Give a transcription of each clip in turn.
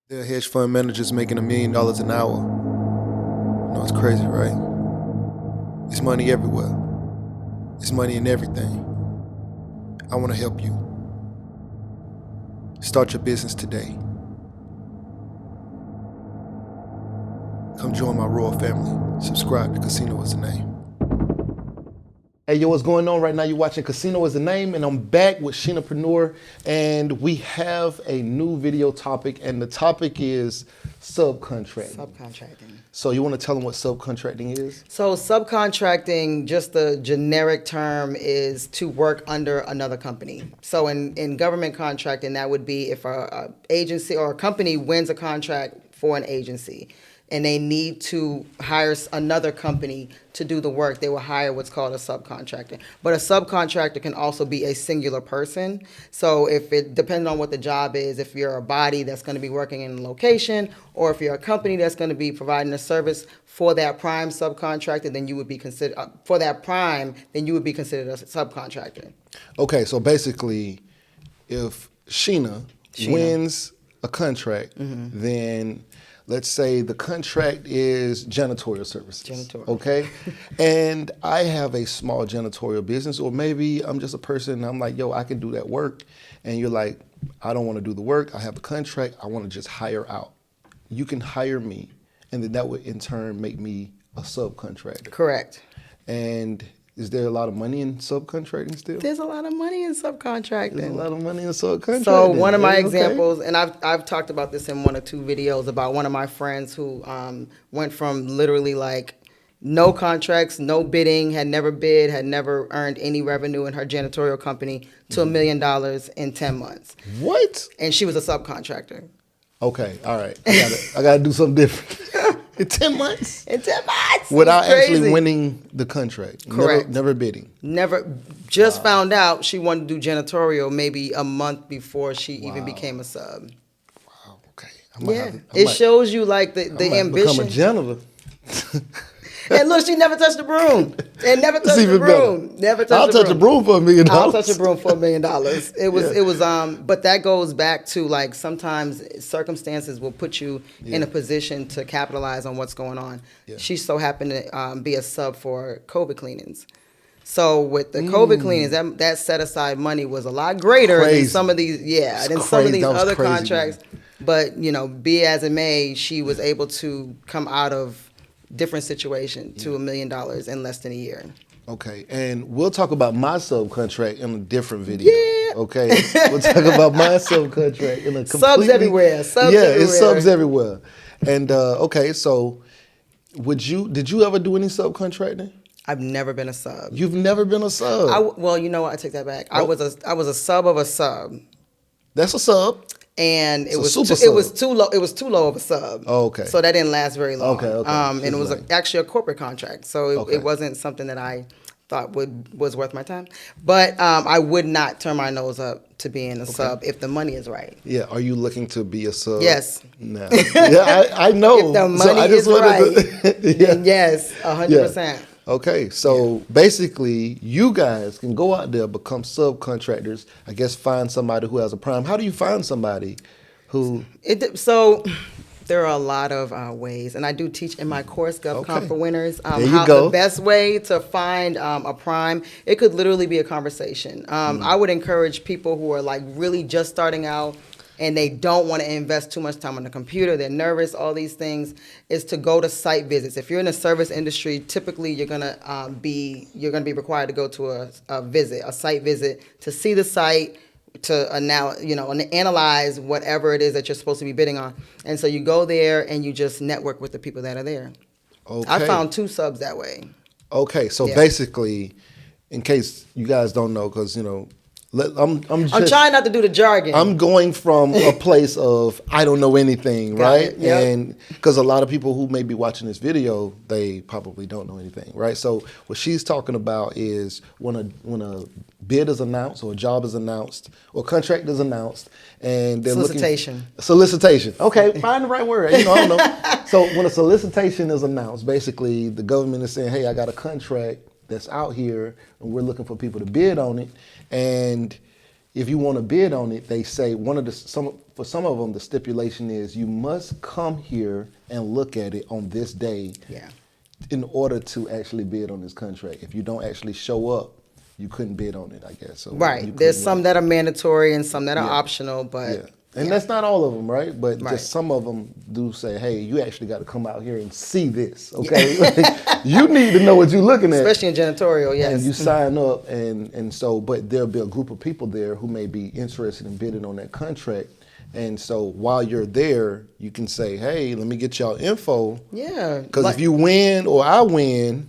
There are hedge fund managers making $1 million an hour. You know, it's crazy, right? It's money everywhere. It's money in everything. I want to help you. Start your business today. Come join my royal family. Subscribe to Casino is the Name. Hey, yo, what's going on right now? You're watching Casino is the Name, and I'm back with Sheenapreneur, and we have a new video topic, and the topic is subcontracting. Subcontracting. So you want to tell them what subcontracting is? So subcontracting, just the generic term, is to work under another company. So in government contracting, that would be if a agency or a company wins a contract for an agency, and they need to hire another company to do the work, they will hire what's called a subcontractor. But a subcontractor can also be a singular person. So if it depends on what the job is, if you're a body that's going to be working in a location, or if you're a company that's going to be providing a service for that prime subcontractor, then you would be considered for that prime, then you would be considered a subcontractor. Okay, so basically, if Sheena wins a contract, then let's say the contract is janitorial services. Janitorial. Okay? And I have a small janitorial business, or maybe I'm just a person, I'm like, yo, I can do that work. And you're like, I don't want to do the work. I have a contract. I want to just hire out. You can hire me, and then that would in turn make me a subcontractor. Correct. And is there a lot of money in subcontracting still? There's a lot of money in subcontracting. There's a lot of money in subcontracting. So one of my Okay. examples, and I've talked about this in one or two videos, about one of my friends who went from literally like no contracts, no bidding, had never bid, had never earned any revenue in her janitorial company, to $1 million in 10 months. What? And she was a subcontractor. Okay, all right. I gotta do something different. In 10 months? In 10 months! Without It was crazy. actually winning the contract. Correct. Never bidding. Never, just found out she wanted to do janitorial maybe a month before she even became a sub. Wow, okay. It shows you like the ambition. Become a janitor. And look, she never touched the broom. And never touched the even broom. better. Never touched I'll the touch a broom for $1 million. I'll touch a broom for $1 million. It was but that goes back to like sometimes circumstances will put you in a position to capitalize on what's going on. Yeah. She so happened to be a sub for COVID cleanings. So with the COVID cleanings, that set aside money was a lot greater than some of these, some of these other crazy, contracts. man. But you know, be as it may, she was able to come out of different situation to $1 million in less than a year. Okay, and we'll talk about my subcontract in a different video. Yeah. Okay, we'll talk about my subcontract in a completely... Subs everywhere. Subs everywhere. It's subs everywhere. And okay, so did you ever do any subcontracting? I've never been a sub. You've never been a sub. Well, you know what? I take that back. I was a sub of a sub. That's a sub. And it was too low. It was too low of a sub. Oh, okay. So that didn't last very long. Okay. And it was actually a corporate contract, so it wasn't something that I thought was worth my time. But I would not turn my nose up to being a sub if the money is right. Yeah. Are you looking to be a sub? Yes. No. Yeah, I know. If the money is right, then yes, 100%. Okay, so basically, you guys can go out there, become subcontractors. I guess find somebody who has a prime. How do you find somebody who? So there are a lot of ways, and I do teach in my course, GovCon for Winners, the best way to find a prime. It could literally be a conversation. I would encourage people who are like really just starting out, and they don't want to invest too much time on the computer, they're nervous, all these things, is to go to site visits. If you're in the service industry, typically you're gonna be required to go to a site visit, to see the site, to analyze whatever it is that you're supposed to be bidding on. And so you go there and you just network with the people that are there. Okay. I found 2 subs that way. Okay, so basically, in case you guys don't know, because I'm trying not to do the jargon. I'm going from a place of I don't know anything, right? Yep. And because a lot of people who may be watching this video, they probably don't know anything, right? So what she's talking about is when a bid is announced, or a job is announced, or a contract is announced, and they're solicitation. Okay, find the right word. I don't know. So when a solicitation is announced, basically the government is saying, hey, I got a contract that's out here, and we're looking for people to bid on it. And if you want to bid on it, they say for some of them the stipulation is you must come here and look at it on this day. Yeah. In order to actually bid on this contract. If you don't actually show up, you couldn't bid on it, I guess. So right. There's some that are mandatory and some that are yeah. optional, but yeah. And that's not all of them, right? But right. just some of them do say, hey, you actually got to come out here and see this, okay? Yeah. You need to know what you're looking at. Especially in janitorial, yes. And you sign up, and so, but there'll be a group of people there who may be interested in bidding on that contract. And so while you're there, you can say, hey, let me get y'all info. Yeah. Because if you win or I win,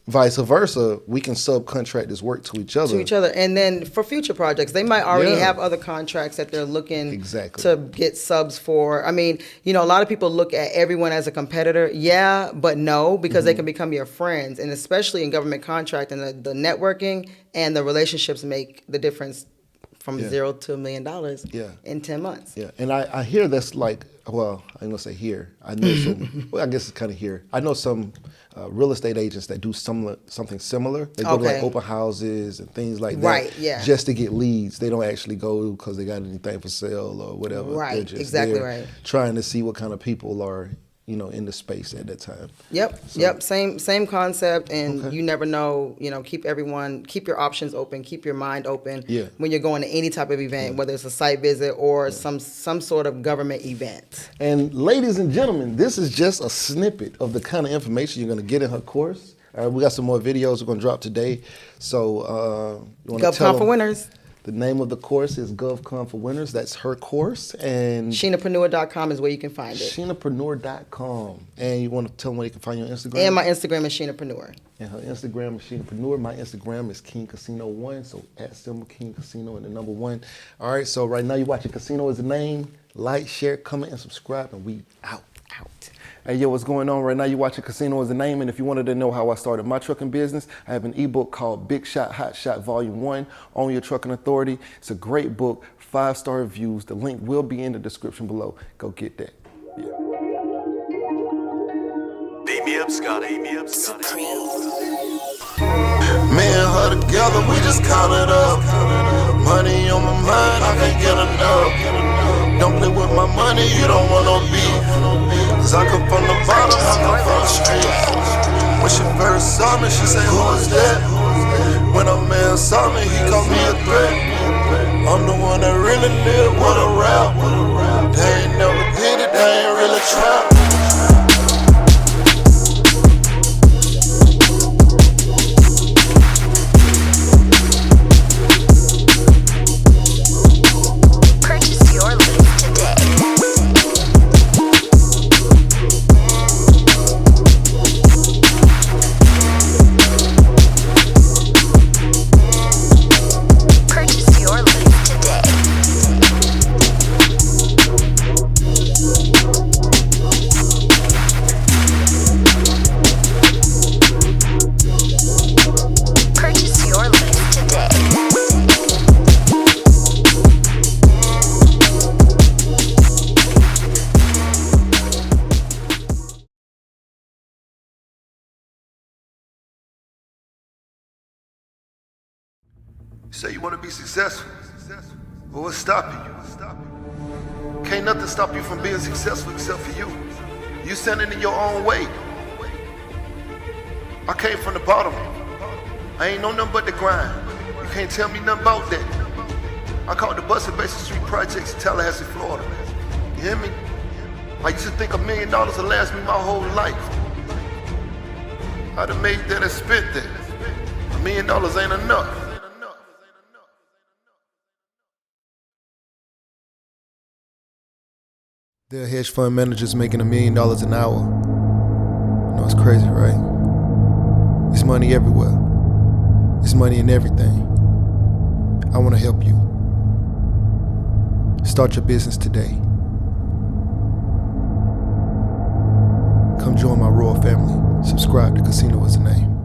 vice versa, we can subcontract this work to each other. And then for future projects, they might already have other contracts that they're looking to get subs for. I mean, you know, a lot of people look at everyone as a competitor. Yeah, but no, because they can become your friends. And especially in government contracting, the networking and the relationships make the difference from $0 to $1 million in 10 months. Yeah, and I hear that's like, well, I'm gonna say here. I know some, well, I guess it's kind of here. I know some real estate agents that do something similar. They go to like open houses and things like that. Right, yeah. Just to get leads. They don't actually go because they got anything for sale or whatever. Right, They're just exactly right. Trying to see what kind of people are, you know, in the space at that time. Yep, so, same concept, and you never know, you know, keep your options open, keep your mind open when you're going to any type of event, whether it's a site visit or some sort of government event. And ladies and gentlemen, this is just a snippet of the kind of information you're going to get in her course. We got some more videos we're going to drop today. So you want to tell GovCon for Winners. The name of the course is GovCon for Winners. That's her course. And Sheenapreneur.com is where you can find it. Sheenapreneur.com. And you want to tell them where you can find you on Instagram? And my Instagram is Sheenapreneur. And her Instagram is Sheenapreneur. My Instagram is King Casino 1. So @ King Casino and the number 1. All right, so right now you're watching Casino is the Name. Like, share, comment, and subscribe, and we out. Hey, yo, what's going on? Right now, you're watching Casino is the Name, and if you wanted to know how I started my trucking business, I have an ebook called Big Shot, Hot Shot Volume 1, Own Your Trucking Authority. It's a great book, 5-star reviews. The link will be in the description below. Go get that. Yeah. Beat me up, Scotty. Me and her together, we just count it up. Money on my mind, I can't get enough. Don't play with my money, you don't want no beef. Cause I come from the bottom, I come from the streets. When she first saw me, she said, who is that? When a man saw me, he called me a threat. I'm the one that really live with a rap. They ain't never did it, they ain't really trap. You say you want to be successful. Well, what's stopping you? Can't nothing stop you from being successful except for you. You standing in your own way. I came from the bottom. I ain't know nothing but the grind. You can't tell me nothing about that. I caught the bus at Basin Street Projects in Tallahassee, Florida. You hear me? I used to think $1 million would last me my whole life. I'd have made that and spent that. $1 million ain't enough. There are hedge fund managers making $1 million an hour. You know, it's crazy, right? It's money everywhere. It's money in everything. I want to help you. Start your business today. Come join my royal family. Subscribe to Casino is the Name.